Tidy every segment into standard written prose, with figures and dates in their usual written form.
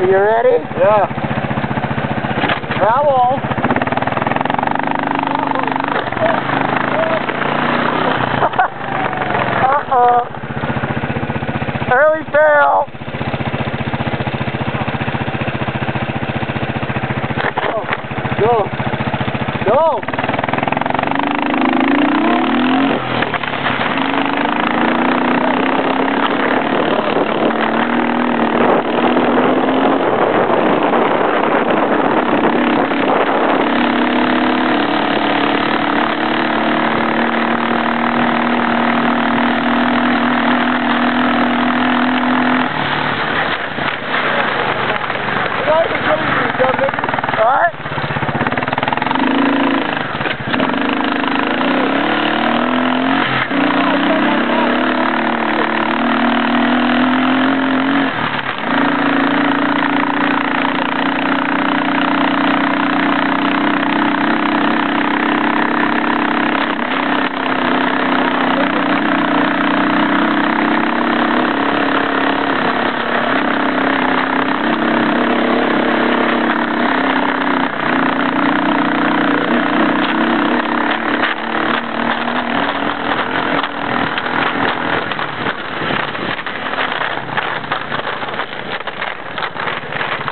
Are you ready? Yeah. Travel. Uh-oh. Early fail. Go. Go.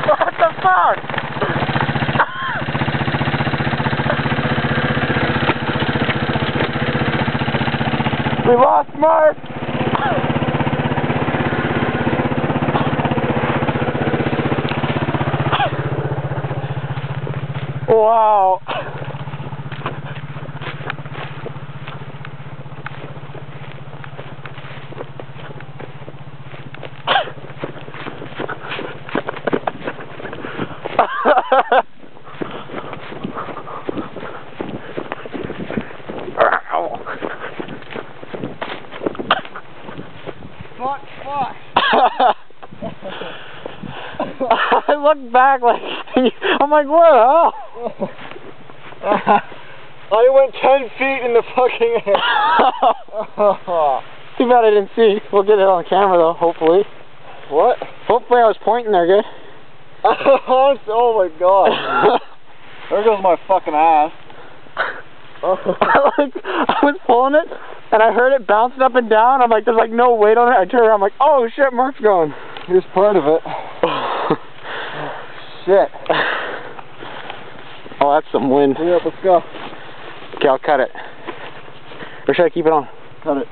What the fuck? We lost Mark. Wow. Fuck. I looked back like, I'm like, what the hell? I went 10 feet in the fucking air. Too bad I didn't see. We'll get it on camera though, hopefully. What? Hopefully I was pointing there good. Oh my god. There goes my fucking ass. I was pulling it, and I heard it bouncing up and down. I'm like, there's like no weight on it. I turn around, I'm like, oh shit, Mark's gone. Here's part of it. Shit. Oh, that's some wind. Yeah, let's go. Okay, I'll cut it. Or should I keep it on? Cut it.